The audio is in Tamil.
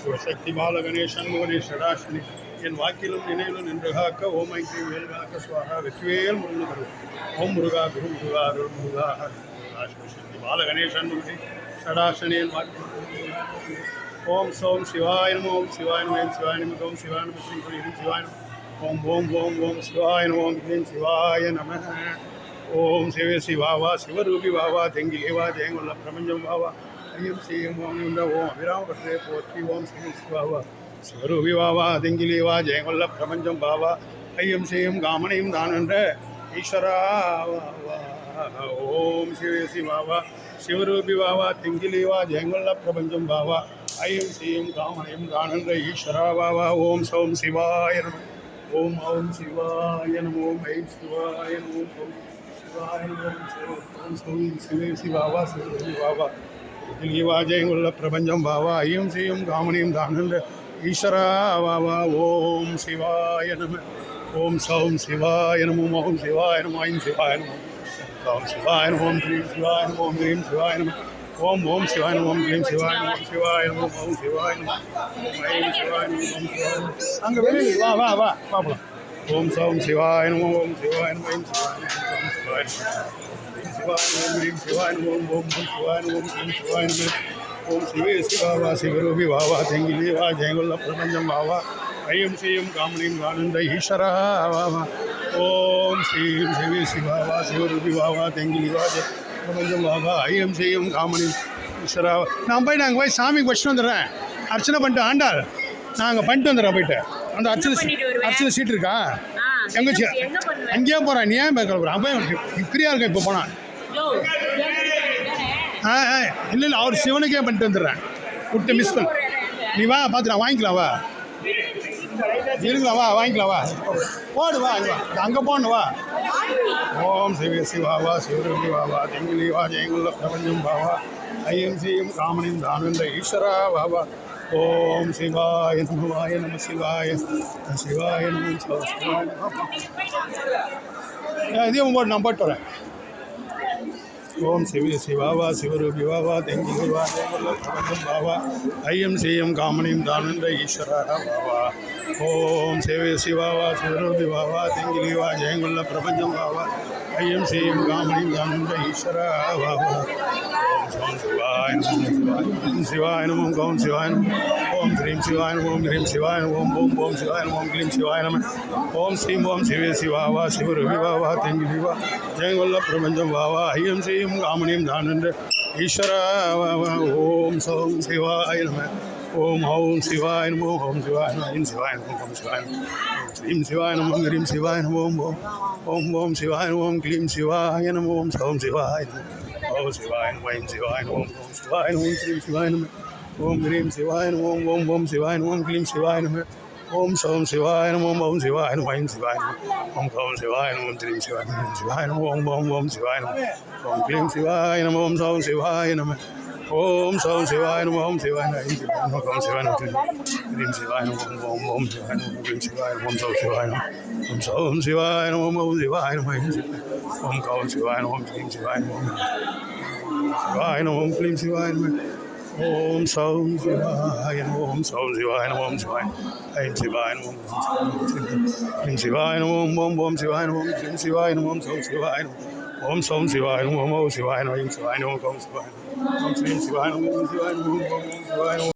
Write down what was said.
சிவசக்தி பாலகணேசன் முகனேஸ்வராசினி என் வாக்கிலும் நினைவிலும் நின்று காக்க ஓம் ஐக்கியம் வேல் காக்க சுவாகா வெற்றிவேல் முருகன் தரும் ஓம் முருகா குரு முருகா அருள் முருகா சிவசக்தி பாலகணேசன் முகனே சடாசனி என் வாக்கியம் ஓம் சோம் சிவாய நம ஓம் சிவாய நம என் சிவாய நம ஓம் சிவாய நம ஸ்ரீ குரு சிவாய நம ஓம் ஓம் ஓம் ஓம் சிவாய நம ஓம் ஹ்ரீம் சிவாய நம ஓம் சிவ சிவாவா சிவரூபி வாவா தெங்கிலேவா ஜெயங்குள்ள பிரபஞ்சம் வாவா ஐயம் செய்யும் ஓம் ஓம் அபிராம பட்டே போற்றி ஓம் சிவ சிவாவா சிவரூபி வாவா தெங்கிலேவா ஜெயங்குள்ள பிரபஞ்சம் வாவா ஐயம் செய்யும் காமனையும் தான் என்ற ஈஸ்வரா ஓம் சிவ சிவாவா சிவரூபி வாவா தெங்கிலேவா ஜெயங்குள்ள பிரபஞ்சம் வாவா ஐயம் செய்யும் காமனையும் தான் என்ற ஈஸ்வரா வாவா ஓம் சோம் சிவாய நம ஓம் ஓம் சிவாய நம ஓம் ஐம் சிவாய நம ஓம் சிவாவா சிவாவா ஜெயங்குள்ள பிரபஞ்சம் பாவா ஐயம் செய்யும் காமனியும் தானந்த ஈஸ்வரா வாவா ஓம் சிவாய நம ஓம் சௌம் சிவாய நம ஓம் சிவாய நம ஐம் சிவாய நம ஓம் சிவாய நம ஓம் ஹ்ரீம் சிவாய நம ஓம் ஹ்ரீம் சிவாய நம ஓம் ஓம் சிவாய நம ஓம் ஹ்ரீம் சிவாய நம ஓம் சிவாய நம ஓம் சிவாய நம ஐம் சிவாய நம ஓம் சிவாய நம அங்கே வெளியே வா வா வா பார்க்கலாம் ஓம் சௌம் சிவாய நம ஓம் சிவாய நம ஐம் சிவாய நம சிவாய நம ஓம் ஓம் சிவாய நம ஓம் சிவாய நம ஓம் சிவே சிவாவா சிவரூபி வாவா தெங்கிலே வா ஜெயங்குள்ள பிரபஞ்சம் வாவா ஐயம் செய்யும் காமனியும் ஆனந்த ஈஸ்வரா வாவா ஓம் ஸ்ரீம் சிவே சிவாவா சிவரூபி வாவா தெங்கிலே வா பிரபஞ்சம் வாவா ஐயம் செய்யும் காமனியும் ஈஸ்வரா நான் போய் நாங்கள் போய் சாமிக்கு வச்சுட்டு வந்துடுறேன் அர்ச்சனை பண்ணிட்டு ஆண்டாள் நாங்கள் பண்ணிட்டு வந்துடுறோம் போயிட்டு அந்த அர்ச்சனை சீட் இருக்கா எங்கே அங்கேயே போகிறேன் நீ ஏன் கிளம்புறேன் அப்போ ஃப்ரீயாக இருக்கேன் இப்போ போனான் இல்லை இல்லை அவர் சிவனுக்கே பண்ணிட்டு வந்துடுறேன் விட்டு மிஸ் பண்ண நீ வா பார்த்துக்கலாம் வாங்கிக்கலாம் வா இருங்களா வா வாங்கிக்கலாம் வா போடு வா அங்கே போகணும் வா ஓம் சிவ சிவாவா சிவரூபி வாவா தெங்கிலி வா ஜெயங்குள்ள பிரபஞ்சம் பாவா ஐயம் செய்யும் காமனின் தானந்த ஈஸ்வரா வாவா ஓம் சிவாய நமவாய நம சிவாய சிவாய நம இதையும் போட்டு நான் போட்டு வரேன் ஓம் சிவ சிவாவா சிவரூபி வாவா தெங்கிலி வா ஜெயங்குள்ள பிரபஞ்சம் பாவா ஐயம் செய்யும் காமனியும் தானந்த ஈஸ்வரா வாவா ஓம் சிவ சிவாவா சிவரூபி வாவா தெங்கிலி வா ஜெயங்குள்ள பிரபஞ்சம் பாவா ஐயம் செய்யும் காமனியும் தானந்த ஈஸ்வரா வாவா சிவாய நம சிவாய நம ஓம் சிவாய நம ஓம் ஹ்ரீம் சிவாய நம ஓம் ஹ்ரீம் சிவாய நம ஓம் ஓம் ஓம் சிவாய நம ஓம் க்ளீம் சிவாய நம ஓம் ஸ்ரீம் ஓம் சிவே சிவாவா சிவரூபி வாவா தெங்கிலி வா ஜெயங்குள்ள பிரபஞ்சம் வாவா ஐயம் செய்யும் காமனியும் தான் என்ற ஈஸ்வரா வாவா ஓம் சோம் சிவாய நம ஓம் ஓம் சிவாய நம ஓம் சிவாய நம ஐம் சிவாய நம ஓம் சிவாய நம ஸ்ரீம் சிவாய நம ஓம் ஹ்ரீம் சிவாய நம ஓம் ஓம் ஓம் ஓம் சிவாய நம ஓம் க்ளீம் சிவாய நம ஓம் சோம் சிவாய நம ஓம் சிவாய நம ஐம் சிவாய நம ஓம் ஓம் சிவாய நம ஓம் ஸ்ரீம் சிவாய நம ஓம் ஹ்ரீம் சிவாய நம ஓம் ஓம் ஓம் சிவாய நம ஓம் க்ளீம் சிவாய நம ஓம் சோம் சிவாய நம ஓம் ஓம் சிவாய நம ஐம் சிவாய நம ஓம் ஓம் சிவாய நம ஓம் ஸ்ரீம் சிவாய நம ஓம் சிவாய நம ஓம் ஓம் ஓம் சிவாய நம ஓம் க்ளீம் சிவாய நம ஓம் சோம் சிவாய நம ஓம் சோம் சிவாய நம ஓம் சிவாய நம ஐம் சிவாய நம ஓம் சிவாய நம க்ளீம் சிவாய நம ஓம் ஓம் சிவாய நம க்ளீம் சிவாய நம ஓம் சோம் சிவாய நம ஓம் சோம் சிவாய நம ஓம் ஓம் சிவாய நம ஐம் சிவாய ஓம் கௌம் சிவாய நம ஓம் க்ளீம் சிவாய நம ஓம் சிவாய நம ஓம் க்ளீம் சிவாய நம ஓம் சௌம் சிவாய நம ஓம் சௌம் சிவாய நம ஓம் சிவாய ஐம் சிவாய நம க்ளீம் சிவாய நம ஓம் ஓம் ஓம் சிவாய நம ஓம் க்ளீம் சிவாய நம ஓம் சௌம் சிவாய நம ஓம் சௌம் சிவாய நம ஓம் ஓம் சிவாய நம ஐம் சிவாய நம கௌம் சிவாய நம ஓம் ஸ்ரீம் சிவாய நம ஓம் சிவாய நம ஓம் ஓம் சிவாய நம